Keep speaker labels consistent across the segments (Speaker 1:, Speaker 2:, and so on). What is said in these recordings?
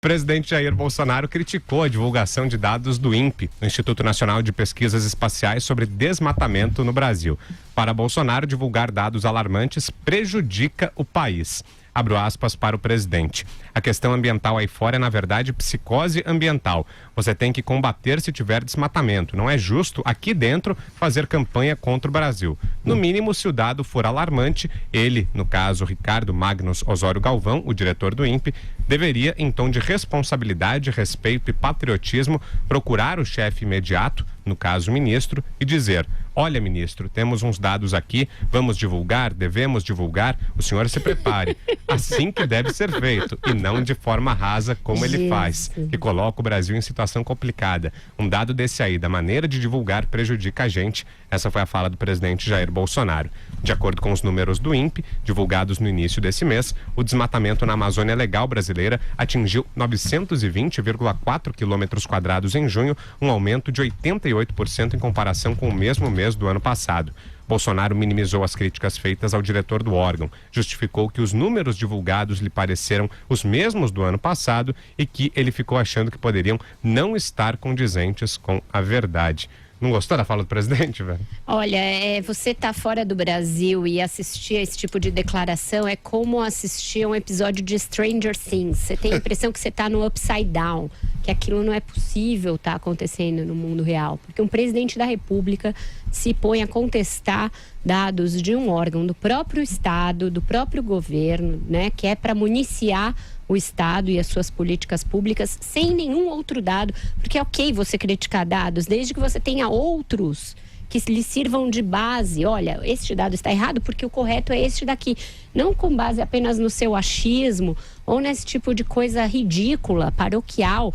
Speaker 1: presidente Jair Bolsonaro criticou a divulgação de dados do INPE, o Instituto Nacional de Pesquisas Espaciais, sobre desmatamento no Brasil. Para Bolsonaro, divulgar dados alarmantes prejudica o país. Abro aspas para o presidente. A questão ambiental aí fora é, na verdade, psicose ambiental. Você tem que combater se tiver desmatamento. Não é justo, aqui dentro, fazer campanha contra o Brasil. No mínimo, se o dado for alarmante, ele, no caso, Ricardo Magnus Osório Galvão, o diretor do INPE, deveria, em tom de responsabilidade, respeito e patriotismo, procurar o chefe imediato, no caso o ministro, e dizer: olha, ministro, temos uns dados aqui, vamos divulgar, devemos divulgar, o senhor se prepare. Assim que deve ser feito, e não de forma rasa como ele faz, que coloca o Brasil em situação complicada. Um dado desse aí, da maneira de divulgar, prejudica a gente. Essa foi a fala do presidente Jair Bolsonaro. De acordo com os números do INPE, divulgados no início desse mês, o desmatamento na Amazônia Legal brasileira atingiu 920,4 quilômetros quadrados em junho, um aumento de 88% em comparação com o mesmo mês do ano passado. Bolsonaro minimizou as críticas feitas ao diretor do órgão, justificou que os números divulgados lhe pareceram os mesmos do ano passado e que ele ficou achando que poderiam não estar condizentes com a verdade. Não gostou da fala do presidente, velho?
Speaker 2: Olha, você tá fora do Brasil e assistir a esse tipo de declaração é como assistir a um episódio de Stranger Things. Você tem a impressão que você tá no Upside Down, que aquilo não é possível tá acontecendo no mundo real. Porque um presidente da República se põe a contestar dados de um órgão do próprio Estado, do próprio governo, né, que é para municiar o Estado e as suas políticas públicas sem nenhum outro dado, porque é ok você criticar dados, desde que você tenha outros que lhe sirvam de base. Olha, este dado está errado porque o correto é este daqui. Não com base apenas no seu achismo ou nesse tipo de coisa ridícula, paroquial.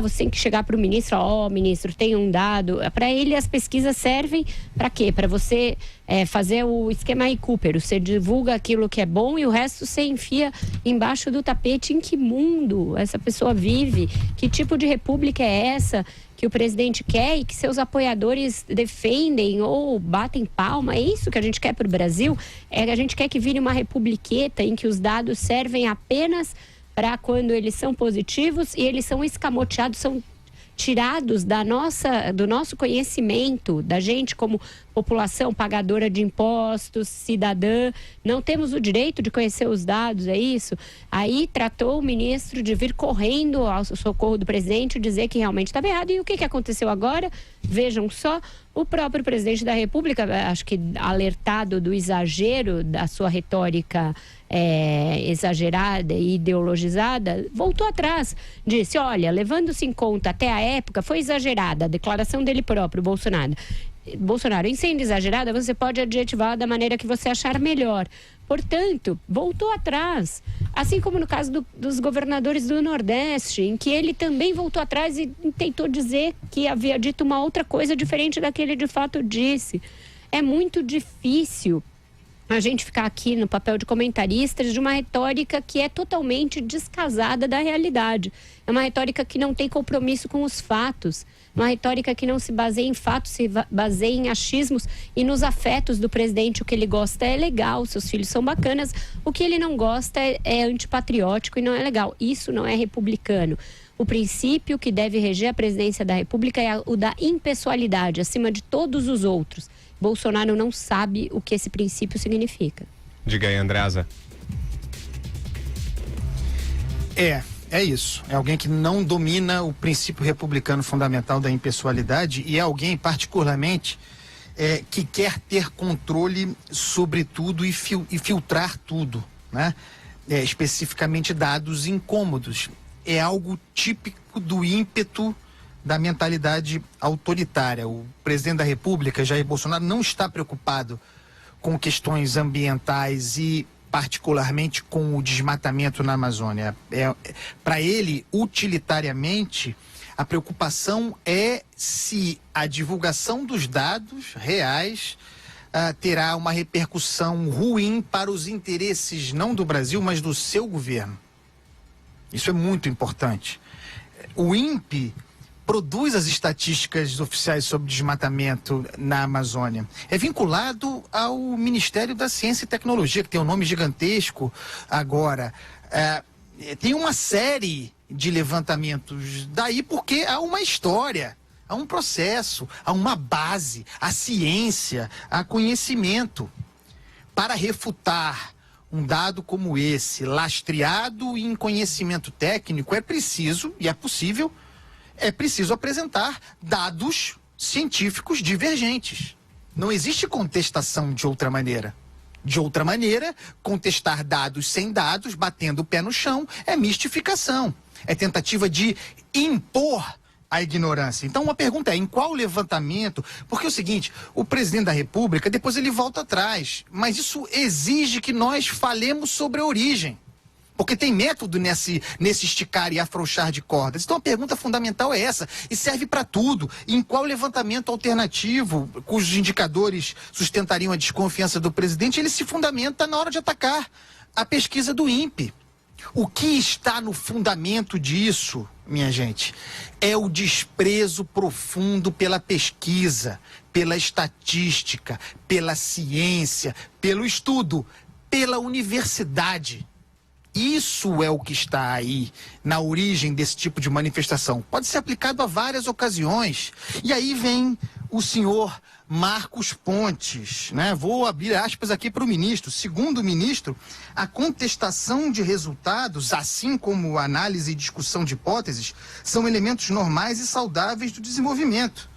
Speaker 2: Você tem que chegar para o ministro, ministro, tem um dado. Para ele as pesquisas servem para quê? Para você fazer o esquema aí, Cooper. Você divulga aquilo que é bom e o resto você enfia embaixo do tapete. Em que mundo essa pessoa vive? Que tipo de república é essa que o presidente quer e que seus apoiadores defendem ou batem palma? É isso que a gente quer para o Brasil? A gente quer que vire uma republiqueta em que os dados servem apenas para quando eles são positivos e eles são escamoteados, são tirados do nosso conhecimento, da gente como população pagadora de impostos, cidadã. Não temos o direito de conhecer os dados, é isso? Aí tratou o ministro de vir correndo ao socorro do presidente, dizer que realmente estava errado. E o que aconteceu agora? Vejam só, o próprio presidente da República, acho que alertado do exagero da sua retórica exagerada e ideologizada, voltou atrás, disse: olha, levando-se em conta até a época, foi exagerada a declaração dele próprio, Bolsonaro, em sendo exagerada, você pode adjetivar da maneira que você achar melhor. Portanto, voltou atrás. Assim como no caso dos governadores do Nordeste, em que ele também voltou atrás e tentou dizer que havia dito uma outra coisa diferente da que ele de fato disse. É muito difícil a gente ficar aqui no papel de comentaristas de uma retórica que é totalmente descasada da realidade. É uma retórica que não tem compromisso com os fatos. Uma retórica que não se baseia em fatos, se baseia em achismos e nos afetos do presidente. O que ele gosta é legal, seus filhos são bacanas. O que ele não gosta é antipatriótico e não é legal. Isso não é republicano. O princípio que deve reger a presidência da República é o da impessoalidade, acima de todos os outros. Bolsonaro não sabe o que esse princípio significa.
Speaker 1: Diga aí, Andreasa.
Speaker 3: É isso. É alguém que não domina o princípio republicano fundamental da impessoalidade e é alguém, particularmente, que quer ter controle sobre tudo e filtrar tudo, né? Especificamente dados incômodos. É algo típico do ímpeto da mentalidade autoritária. O presidente da República, Jair Bolsonaro, não está preocupado com questões ambientais e particularmente com o desmatamento na Amazônia. Para ele, utilitariamente, a preocupação é se a divulgação dos dados reais terá uma repercussão ruim para os interesses não do Brasil, mas do seu governo. Isso é muito importante. O INPE produz as estatísticas oficiais sobre desmatamento na Amazônia. É vinculado ao Ministério da Ciência e Tecnologia, que tem um nome gigantesco agora. tem uma série de levantamentos daí porque há uma história, há um processo, há uma base, há ciência, há conhecimento. Para refutar um dado como esse, lastreado em conhecimento técnico, é preciso, e é possível, é preciso apresentar dados científicos divergentes. Não existe contestação de outra maneira. De outra maneira, contestar dados sem dados, batendo o pé no chão, é mistificação. É tentativa de impor a ignorância. Então, uma pergunta é, em qual levantamento? Porque é o seguinte, o presidente da República, depois ele volta atrás. Mas isso exige que nós falemos sobre a origem. Porque tem método nesse esticar e afrouxar de cordas. Então a pergunta fundamental é essa, e serve para tudo. Em qual levantamento alternativo, cujos indicadores sustentariam a desconfiança do presidente, ele se fundamenta na hora de atacar a pesquisa do INPE. O que está no fundamento disso, minha gente, é o desprezo profundo pela pesquisa, pela estatística, pela ciência, pelo estudo, pela universidade. Isso é o que está aí na origem desse tipo de manifestação. Pode ser aplicado a várias ocasiões. E aí vem o senhor Marcos Pontes, né? Vou abrir aspas aqui para o ministro. Segundo o ministro, a contestação de resultados, assim como a análise e discussão de hipóteses, são elementos normais e saudáveis do desenvolvimento.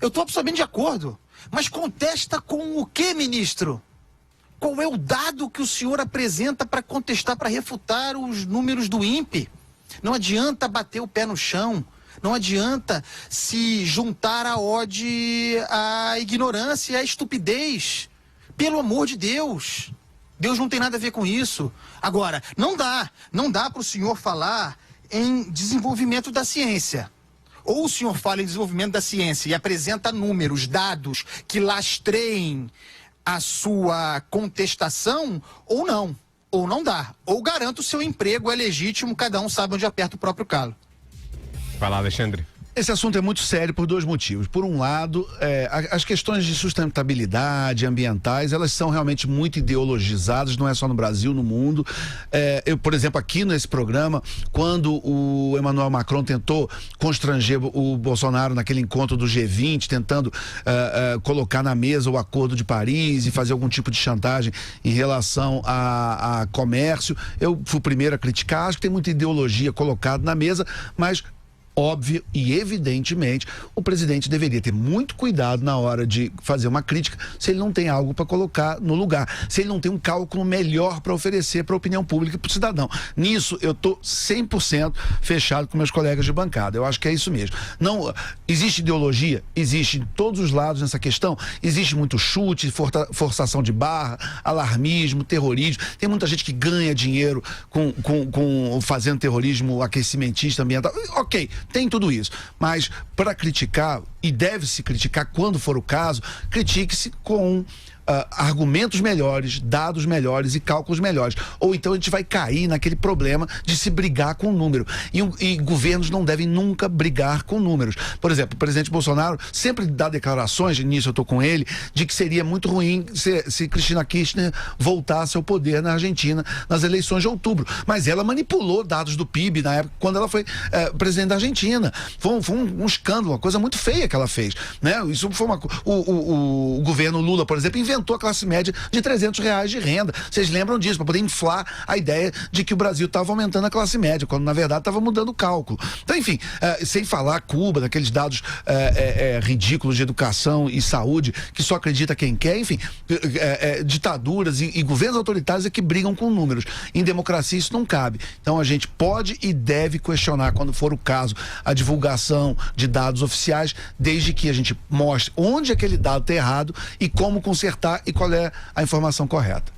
Speaker 3: Eu estou absolutamente de acordo. Mas contesta com o quê, ministro? Qual é o dado que o senhor apresenta para contestar, para refutar os números do INPE? Não adianta bater o pé no chão, não adianta se juntar à ode à ignorância e à estupidez. Pelo amor de Deus, Deus não tem nada a ver com isso. Agora, não dá para o senhor falar em desenvolvimento da ciência. Ou o senhor fala em desenvolvimento da ciência e apresenta números, dados que lastreiem a sua contestação, ou não dá. Ou garanta o seu emprego, é legítimo, cada um sabe onde aperta o próprio calo.
Speaker 1: Vai lá, Alexandre.
Speaker 4: Esse assunto é muito sério por dois motivos. Por um lado, as questões de sustentabilidade ambientais, elas são realmente muito ideologizadas, não é só no Brasil, no mundo. Eu, por exemplo, aqui nesse programa, quando o Emmanuel Macron tentou constranger o Bolsonaro naquele encontro do G20, tentando colocar na mesa o Acordo de Paris e fazer algum tipo de chantagem em relação a comércio, eu fui o primeiro a criticar. Acho que tem muita ideologia colocada na mesa, mas óbvio e evidentemente o presidente deveria ter muito cuidado na hora de fazer uma crítica se ele não tem algo para colocar no lugar, se ele não tem um cálculo melhor para oferecer para a opinião pública e para o cidadão. Nisso eu estou 100% fechado com meus colegas de bancada. Eu acho que é isso mesmo. Não existe ideologia, existe em todos os lados nessa questão, existe muito chute, forçação de barra, alarmismo, terrorismo. Tem muita gente que ganha dinheiro com fazendo terrorismo aquecimentista ambiental. Ok, tem tudo isso, mas para criticar, e deve-se criticar quando for o caso, critique-se com argumentos melhores, dados melhores e cálculos melhores. Ou então a gente vai cair naquele problema de se brigar com o número. E governos não devem nunca brigar com números. Por exemplo, o presidente Bolsonaro sempre dá declarações, nisso eu estou com ele, de que seria muito ruim se Cristina Kirchner voltasse ao poder na Argentina nas eleições de outubro. Mas ela manipulou dados do PIB na época, quando ela foi presidente da Argentina. Foi um escândalo, uma coisa muito feia que ela fez, né? Isso foi o governo Lula, por exemplo, inventou a classe média de R$300 de renda. Vocês lembram disso, para poder inflar a ideia de que o Brasil estava aumentando a classe média, quando na verdade estava mudando o cálculo. Então, enfim, sem falar Cuba, daqueles dados ridículos de educação e saúde, que só acredita quem quer, enfim, ditaduras e governos autoritários é que brigam com números. Em democracia isso não cabe. Então a gente pode e deve questionar, quando for o caso, a divulgação de dados oficiais, desde que a gente mostre onde aquele dado está errado e como consertar e qual é a informação correta.